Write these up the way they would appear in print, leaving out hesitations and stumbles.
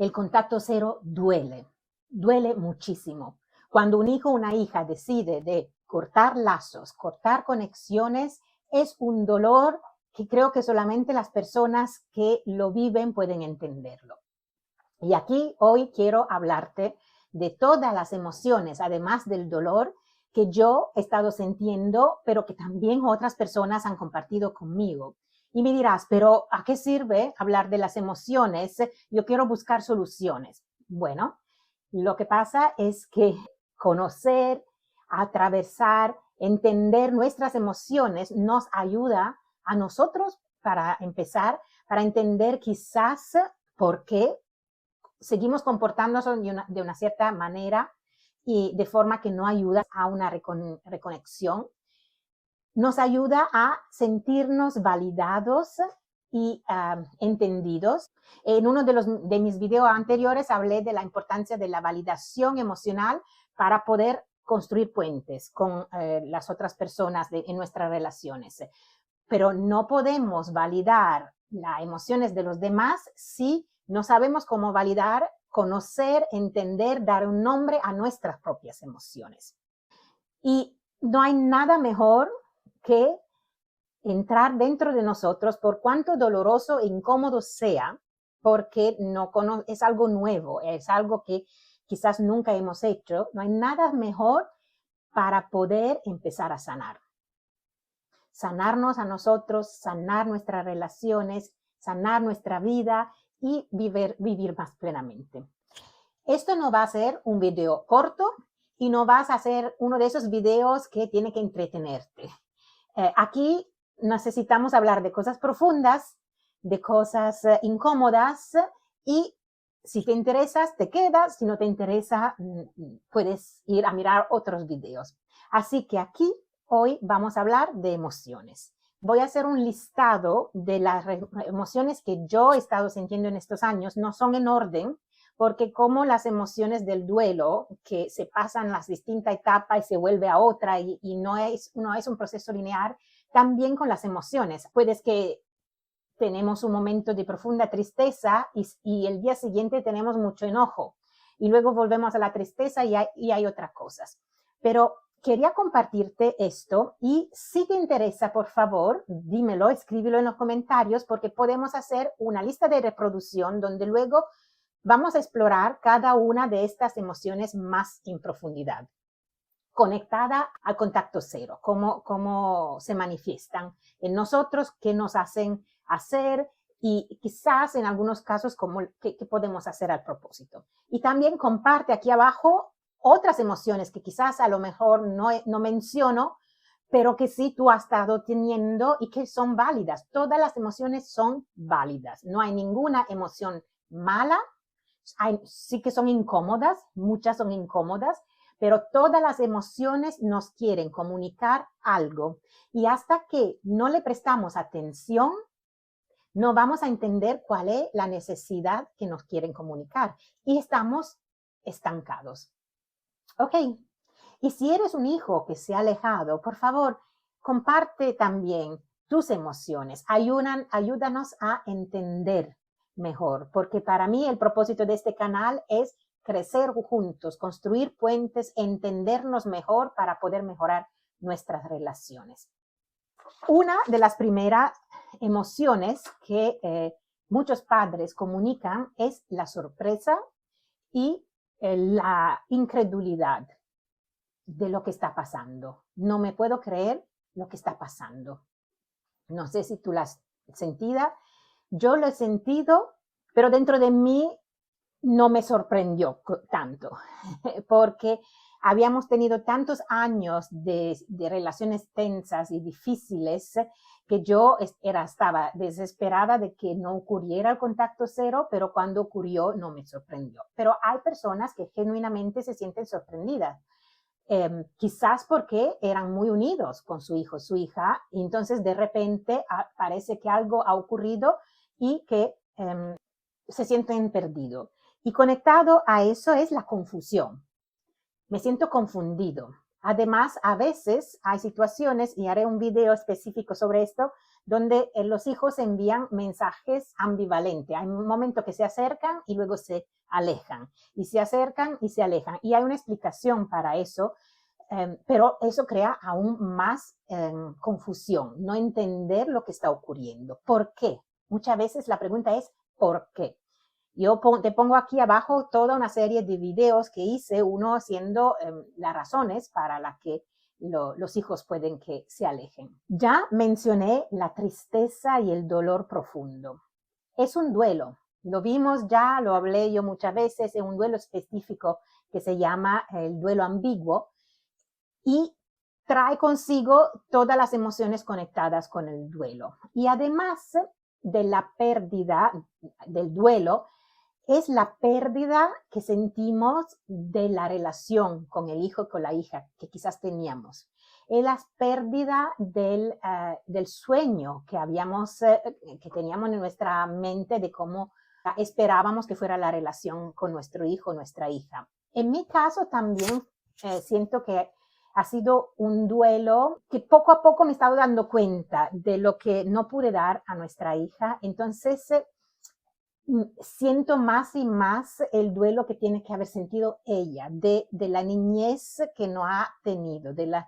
El contacto cero duele muchísimo. Cuando un hijo o una hija decide de cortar lazos, cortar conexiones, es un dolor que creo que solamente las personas que lo viven pueden entenderlo. Y aquí hoy quiero hablarte de todas las emociones, además del dolor, que yo he estado sintiendo, pero que también otras personas han compartido conmigo. Y me dirás, pero ¿a qué sirve hablar de las emociones? Yo quiero buscar soluciones. Bueno, lo que pasa es que conocer, atravesar, entender nuestras emociones nos ayuda a nosotros para empezar, para entender quizás por qué seguimos comportándonos de una cierta manera y de forma que no ayuda a una reconexión. Nos ayuda a sentirnos validados y entendidos. En uno de mis videos anteriores hablé de la importancia de la validación emocional para poder construir puentes con las otras personas en nuestras relaciones. Pero no podemos validar las emociones de los demás si no sabemos cómo validar, conocer, entender, dar un nombre a nuestras propias emociones. Y no hay nada mejor que entrar dentro de nosotros, por cuanto doloroso e incómodo sea, porque es algo nuevo, es algo que quizás nunca hemos hecho. No hay nada mejor para poder empezar a sanar. Sanarnos a nosotros, sanar nuestras relaciones, sanar nuestra vida y vivir más plenamente. Esto no va a ser un video corto y no vas a hacer uno de esos videos que tiene que entretenerte. Aquí necesitamos hablar de cosas profundas, de cosas incómodas, y si te interesas, te quedas. Si no te interesa, puedes ir a mirar otros videos. Así que aquí hoy vamos a hablar de emociones. Voy a hacer un listado de las emociones que yo he estado sintiendo en estos años. No son en orden, porque como las emociones del duelo, que se pasan las distintas etapas y se vuelve a otra y no es un proceso lineal, también con las emociones. Puedes que tenemos un momento de profunda tristeza y el día siguiente tenemos mucho enojo y luego volvemos a la tristeza y hay otras cosas. Pero quería compartirte esto y si te interesa, por favor, dímelo, escríbelo en los comentarios porque podemos hacer una lista de reproducción donde luego vamos a explorar cada una de estas emociones más en profundidad, conectada al contacto cero, cómo se manifiestan en nosotros, qué nos hacen hacer y quizás en algunos casos qué podemos hacer al propósito. Y también comparte aquí abajo otras emociones que quizás a lo mejor no menciono, pero que sí tú has estado teniendo y que son válidas. Todas las emociones son válidas. No hay ninguna emoción mala. Sí que son incómodas, muchas son incómodas, pero todas las emociones nos quieren comunicar algo. Y hasta que no le prestamos atención, no vamos a entender cuál es la necesidad que nos quieren comunicar. Y estamos estancados. Ok. Y si eres un hijo que se ha alejado, por favor, comparte también tus emociones. Ayúdanos a entender mejor, porque para mí el propósito de este canal es crecer juntos, construir puentes, entendernos mejor para poder mejorar nuestras relaciones. Una de las primeras emociones que muchos padres comunican es la sorpresa y la incredulidad de lo que está pasando. No me puedo creer lo que está pasando. No sé si tú lo has sentido. Yo lo he sentido, pero dentro de mí no me sorprendió tanto, porque habíamos tenido tantos años de relaciones tensas y difíciles que yo estaba desesperada de que no ocurriera el contacto cero, pero cuando ocurrió no me sorprendió. Pero hay personas que genuinamente se sienten sorprendidas. Quizás porque eran muy unidos con su hijo, su hija, y entonces de repente parece que algo ha ocurrido y que se sienten perdidos. Y conectado a eso es la confusión. Me siento confundido. Además, a veces hay situaciones, y haré un video específico sobre esto, donde los hijos envían mensajes ambivalentes. Hay un momento que se acercan y luego se alejan, y se acercan y se alejan. Y hay una explicación para eso, pero eso crea aún más confusión, no entender lo que está ocurriendo. ¿Por qué? Muchas veces la pregunta es ¿por qué? Yo te pongo aquí abajo toda una serie de videos que hice, uno haciendo las razones para las que los hijos pueden que se alejen. Ya mencioné la tristeza y el dolor profundo. Es un duelo. Lo vimos ya, lo hablé yo muchas veces, es un duelo específico que se llama el duelo ambiguo y trae consigo todas las emociones conectadas con el duelo. Y además de la pérdida del duelo, es la pérdida que sentimos de la relación con el hijo y con la hija que quizás teníamos. Es la pérdida del sueño que teníamos en nuestra mente de cómo esperábamos que fuera la relación con nuestro hijo o nuestra hija. En mi caso también siento que ha sido un duelo que poco a poco me he estado dando cuenta de lo que no pude dar a nuestra hija. Entonces, siento más y más el duelo que tiene que haber sentido ella, de la niñez que no ha tenido, de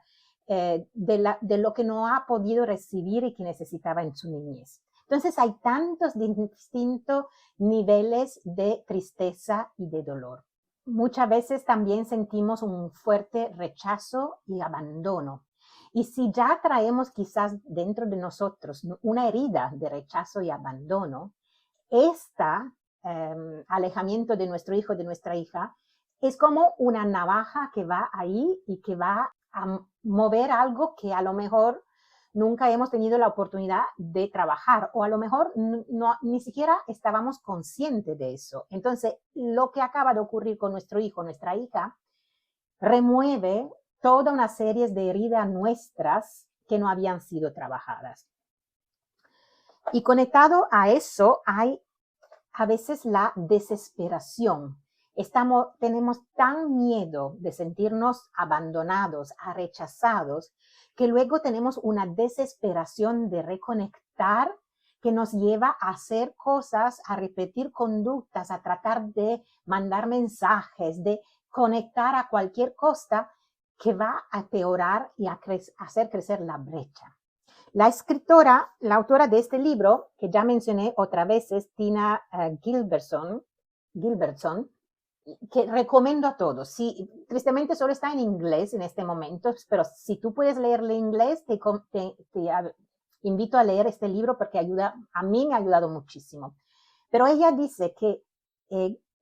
lo que no ha podido recibir y que necesitaba en su niñez. Entonces hay tantos distintos niveles de tristeza y de dolor. Muchas veces también sentimos un fuerte rechazo y abandono. Y si ya traemos quizás dentro de nosotros una herida de rechazo y abandono, alejamiento de nuestro hijo, de nuestra hija, es como una navaja que va ahí y que va a mover algo que a lo mejor nunca hemos tenido la oportunidad de trabajar o a lo mejor ni siquiera estábamos conscientes de eso. Entonces, lo que acaba de ocurrir con nuestro hijo, nuestra hija, remueve toda una serie de heridas nuestras que no habían sido trabajadas. Y conectado a eso hay a veces la desesperación. Tenemos tan miedo de sentirnos abandonados, rechazados, que luego tenemos una desesperación de reconectar que nos lleva a hacer cosas, a repetir conductas, a tratar de mandar mensajes, de conectar a cualquier costa que va a empeorar y a hacer crecer la brecha. La escritora, la autora de este libro, que ya mencioné otra vez, es Tina Gilbertson, que recomiendo a todos. Sí, tristemente solo está en inglés en este momento, pero si tú puedes leerle inglés, te invito a leer este libro porque a mí me ha ayudado muchísimo. Pero ella dice que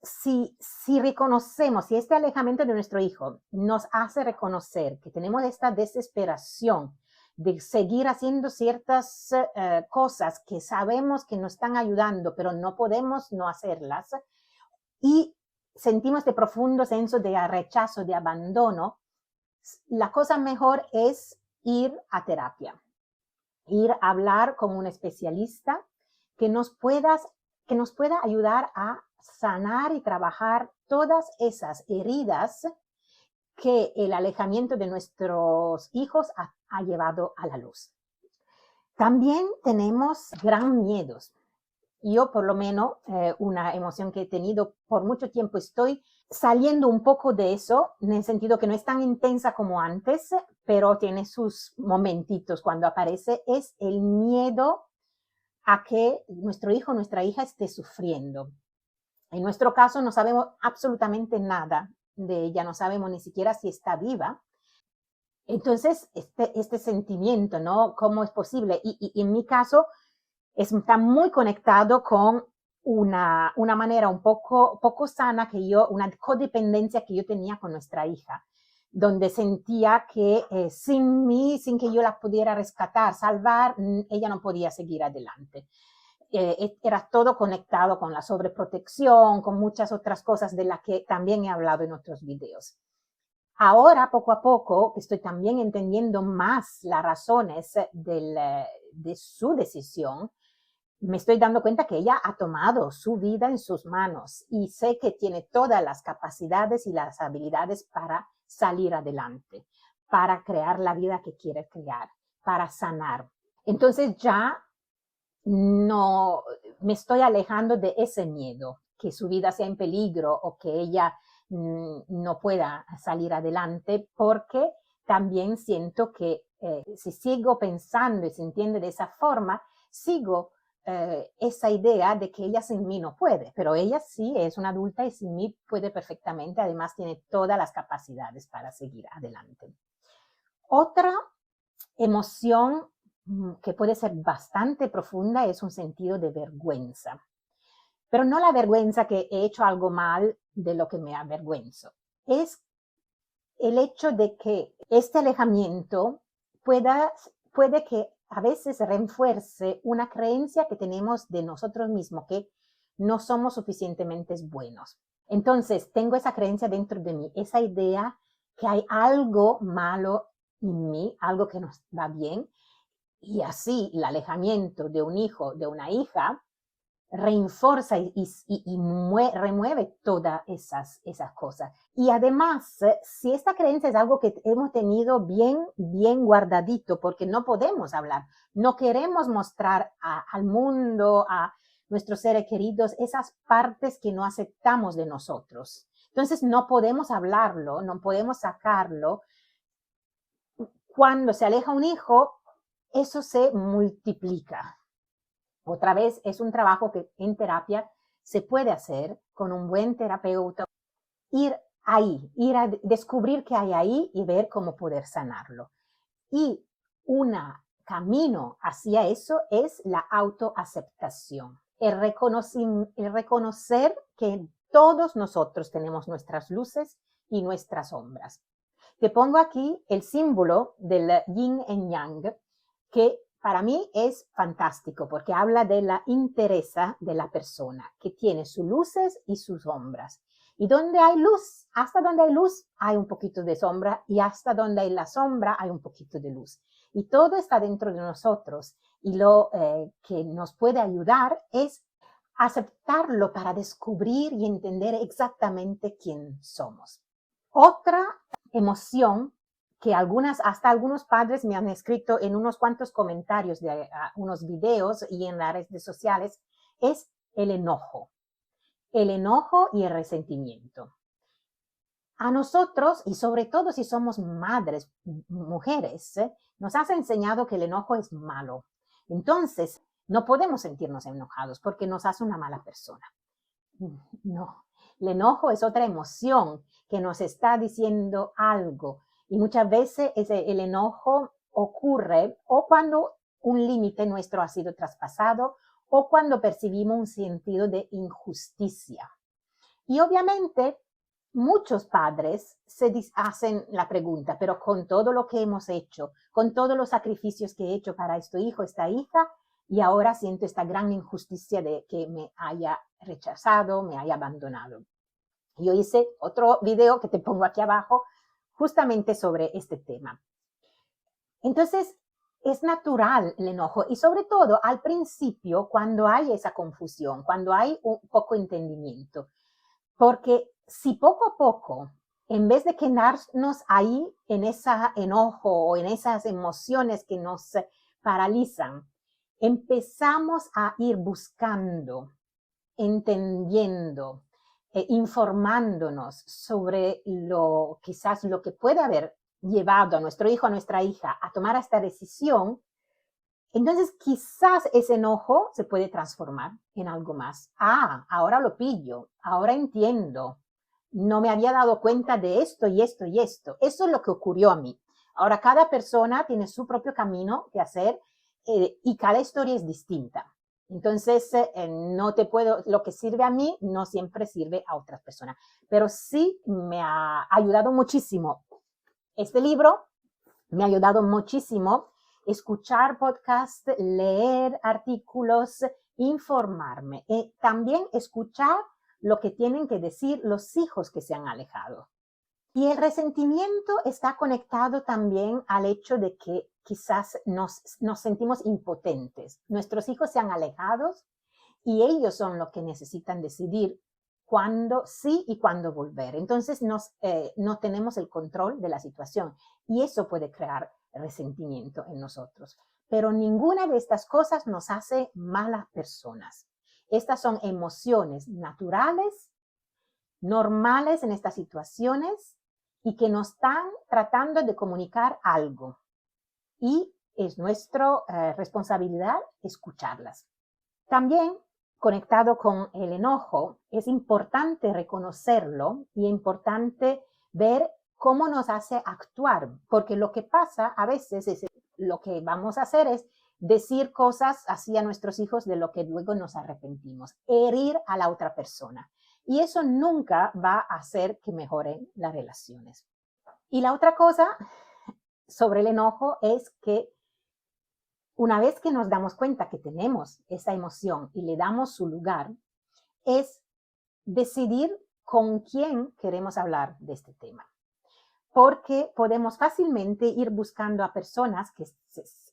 si reconocemos, si este alejamiento de nuestro hijo nos hace reconocer que tenemos esta desesperación de seguir haciendo ciertas cosas que sabemos que nos están ayudando, pero no podemos no hacerlas, y sentimos este profundo senso de rechazo, de abandono, la cosa mejor es ir a terapia, ir a hablar con un especialista que nos pueda ayudar a sanar y trabajar todas esas heridas que el alejamiento de nuestros hijos ha llevado a la luz. También tenemos gran miedos. Yo, por lo menos, una emoción que he tenido por mucho tiempo, estoy saliendo un poco de eso, en el sentido que no es tan intensa como antes, pero tiene sus momentitos cuando aparece, es el miedo a que nuestro hijo o nuestra hija esté sufriendo. En nuestro caso no sabemos absolutamente nada de ella, no sabemos ni siquiera si está viva. Entonces, este sentimiento, ¿no? ¿Cómo es posible? Y en mi caso, está muy conectado con una manera un poco sana una codependencia que yo tenía con nuestra hija, donde sentía que sin mí, sin que yo la pudiera rescatar, salvar, ella no podía seguir adelante. Era todo conectado con la sobreprotección, con muchas otras cosas de las que también he hablado en otros videos. Ahora, poco a poco, que estoy también entendiendo más las razones de su decisión, me estoy dando cuenta que ella ha tomado su vida en sus manos y sé que tiene todas las capacidades y las habilidades para salir adelante, para crear la vida que quiere crear, para sanar. Entonces ya no me estoy alejando de ese miedo, que su vida sea en peligro o que ella no pueda salir adelante, porque también siento que si sigo pensando y sintiendo de esa forma, sigo esa idea de que ella sin mí no puede, pero ella sí es una adulta y sin mí puede perfectamente, además tiene todas las capacidades para seguir adelante. Otra emoción que puede ser bastante profunda es un sentido de vergüenza, pero no la vergüenza que he hecho algo mal de lo que me avergüenzo, es el hecho de que este alejamiento puede que a veces refuerce una creencia que tenemos de nosotros mismos, que no somos suficientemente buenos. Entonces, tengo esa creencia dentro de mí, esa idea que hay algo malo en mí, algo que no va bien, y así el alejamiento de un hijo, de una hija, reinforza y remueve todas esas cosas. Y además, si esta creencia es algo que hemos tenido bien guardadito, porque no podemos hablar, no queremos mostrar al mundo, a nuestros seres queridos, esas partes que no aceptamos de nosotros. Entonces no podemos hablarlo, no podemos sacarlo. Cuando se aleja un hijo, eso se multiplica. Otra vez, es un trabajo que en terapia se puede hacer con un buen terapeuta. Ir ahí, ir a descubrir qué hay ahí y ver cómo poder sanarlo. Y un camino hacia eso es la autoaceptación, el reconocer que todos nosotros tenemos nuestras luces y nuestras sombras. Te pongo aquí el símbolo del yin y yang, que para mí es fantástico porque habla de la interesa de la persona, que tiene sus luces y sus sombras. Y donde hay luz, hasta donde hay luz, hay un poquito de sombra, y hasta donde hay la sombra, hay un poquito de luz. Y todo está dentro de nosotros. Y lo que nos puede ayudar es aceptarlo para descubrir y entender exactamente quién somos. Otra emoción que hasta algunos padres me han escrito en unos cuantos comentarios de unos videos y en las redes sociales, es el enojo y el resentimiento. A nosotros, y sobre todo si somos madres, mujeres, nos has enseñado que el enojo es malo. Entonces, no podemos sentirnos enojados porque nos hace una mala persona. No, el enojo es otra emoción que nos está diciendo algo. Y muchas veces el enojo ocurre o cuando un límite nuestro ha sido traspasado o cuando percibimos un sentido de injusticia. Y obviamente muchos padres se hacen la pregunta, pero con todo lo que hemos hecho, con todos los sacrificios que he hecho para este hijo, esta hija, y ahora siento esta gran injusticia de que me haya rechazado, me haya abandonado. Yo hice otro video que te pongo aquí abajo justamente sobre este tema. Entonces, es natural el enojo y sobre todo al principio cuando hay esa confusión, cuando hay un poco entendimiento, porque si poco a poco, en vez de quedarnos ahí en ese enojo o en esas emociones que nos paralizan, empezamos a ir buscando, entendiendo, informándonos sobre quizás lo que puede haber llevado a nuestro hijo, a nuestra hija a tomar esta decisión, entonces quizás ese enojo se puede transformar en algo más. Ahora lo pillo, ahora entiendo. No me había dado cuenta de esto y esto y esto. Eso es lo que ocurrió a mí. Ahora cada persona tiene su propio camino que hacer y cada historia es distinta. Entonces, lo que sirve a mí no siempre sirve a otras personas. Pero sí me ha ayudado muchísimo. Este libro me ha ayudado muchísimo escuchar podcasts, leer artículos, informarme y también escuchar lo que tienen que decir los hijos que se han alejado. Y el resentimiento está conectado también al hecho de que quizás nos sentimos impotentes. Nuestros hijos se han alejado y ellos son los que necesitan decidir cuándo sí y cuándo volver. Entonces no tenemos el control de la situación y eso puede crear resentimiento en nosotros. pero ninguna de estas cosas nos hace malas personas. Estas son emociones naturales, normales en estas situaciones y que nos están tratando de comunicar algo. Y es nuestra responsabilidad escucharlas. También, conectado con el enojo, es importante reconocerlo y es importante ver cómo nos hace actuar, porque lo que pasa a veces es lo que vamos a hacer es decir cosas así a nuestros hijos de lo que luego nos arrepentimos, herir a la otra persona. Y eso nunca va a hacer que mejoren las relaciones. Y la otra cosa sobre el enojo es que una vez que nos damos cuenta que tenemos esa emoción y le damos su lugar, es decidir con quién queremos hablar de este tema. Porque podemos fácilmente ir buscando a personas que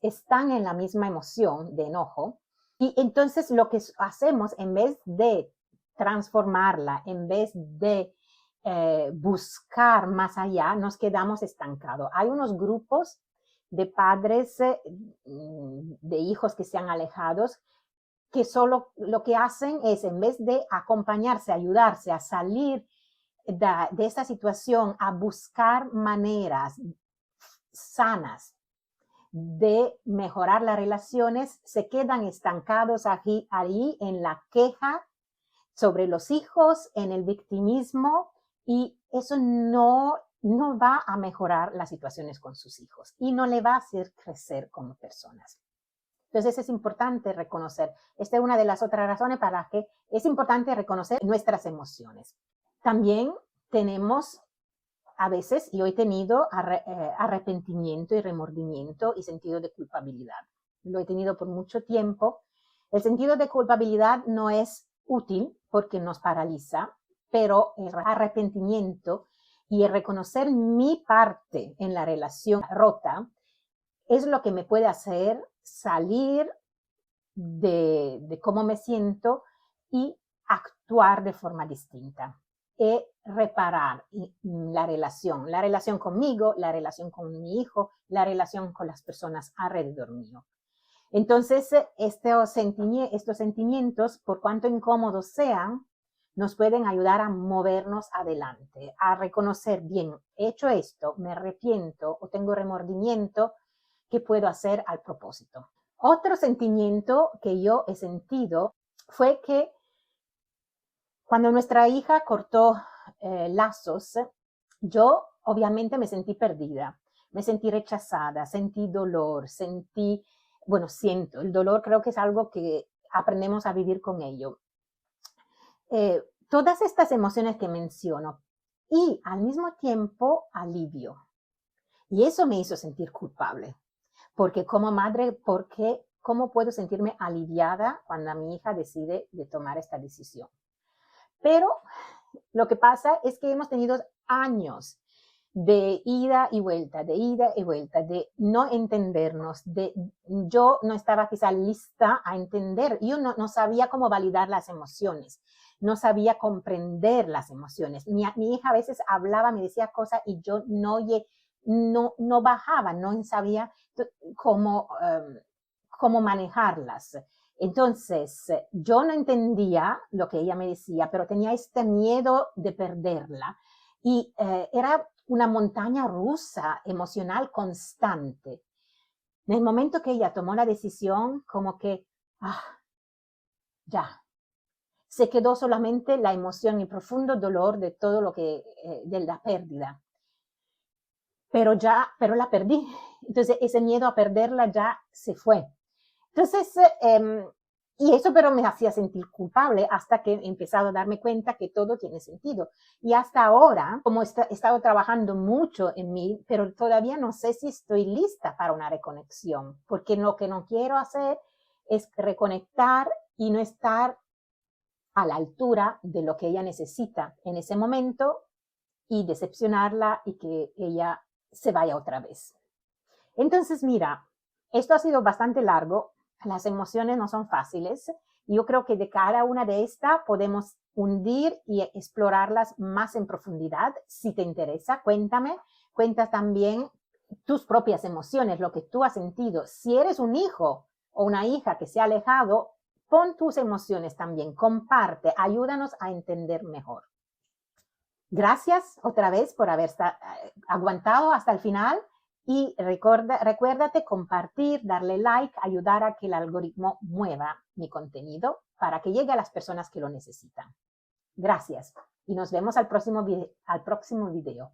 están en la misma emoción de enojo y entonces lo que hacemos en vez de transformarla, en vez de buscar más allá, nos quedamos estancados. Hay unos grupos de padres, de hijos que se han alejado, que solo lo que hacen es, en vez de acompañarse, ayudarse a salir de esta situación, a buscar maneras sanas de mejorar las relaciones, se quedan estancados ahí en la queja sobre los hijos, en el victimismo, y eso no va a mejorar las situaciones con sus hijos y no le va a hacer crecer como personas. Entonces es importante reconocer, esta es una de las otras razones para que es importante reconocer nuestras emociones. También tenemos a veces, yo he tenido arrepentimiento y remordimiento y sentido de culpabilidad. Lo he tenido por mucho tiempo. El sentido de culpabilidad no es útil porque nos paraliza, pero el arrepentimiento y el reconocer mi parte en la relación rota es lo que me puede hacer salir de cómo me siento y actuar de forma distinta. Y reparar la relación conmigo, la relación con mi hijo, la relación con las personas alrededor mío. Entonces, estos sentimientos, por cuanto incómodos sean, nos pueden ayudar a movernos adelante, a reconocer, bien, he hecho esto, me arrepiento o tengo remordimiento, ¿qué puedo hacer al propósito? Otro sentimiento que yo he sentido fue que cuando nuestra hija cortó lazos, yo obviamente me sentí perdida, me sentí rechazada, sentí dolor, siento, el dolor creo que es algo que aprendemos a vivir con ello. Todas estas emociones que menciono y al mismo tiempo alivio. Y eso me hizo sentir culpable, porque como madre, ¿cómo puedo sentirme aliviada cuando mi hija decide de tomar esta decisión? Pero lo que pasa es que hemos tenido años de ida y vuelta, de no entendernos, yo no estaba quizá lista a entender, yo no sabía cómo validar las emociones, no sabía comprender las emociones. Mi hija a veces hablaba, me decía cosas y yo no bajaba, no sabía cómo manejarlas. Entonces, yo no entendía lo que ella me decía, pero tenía este miedo de perderla y era una montaña rusa emocional constante. En el momento que ella tomó la decisión, como que, ya, se quedó solamente la emoción y profundo dolor de todo lo que, de la pérdida. Pero la perdí. Entonces, ese miedo a perderla ya se fue. Entonces, y eso pero me hacía sentir culpable hasta que he empezado a darme cuenta que todo tiene sentido. Y hasta ahora, como he estado trabajando mucho en mí, pero todavía no sé si estoy lista para una reconexión, porque lo que no quiero hacer es reconectar y no estar a la altura de lo que ella necesita en ese momento y decepcionarla y que ella se vaya otra vez. Entonces, mira, esto ha sido bastante largo. Las emociones no son fáciles. Yo creo que de cada una de estas podemos hundir y explorarlas más en profundidad. Si te interesa, cuenta también tus propias emociones, lo que tú has sentido. Si eres un hijo o una hija que se ha alejado, pon tus emociones también, comparte, ayúdanos a entender mejor. Gracias otra vez por haber aguantado hasta el final y recuérdate compartir, darle like, ayudar a que el algoritmo mueva mi contenido para que llegue a las personas que lo necesitan. Gracias y nos vemos al próximo video.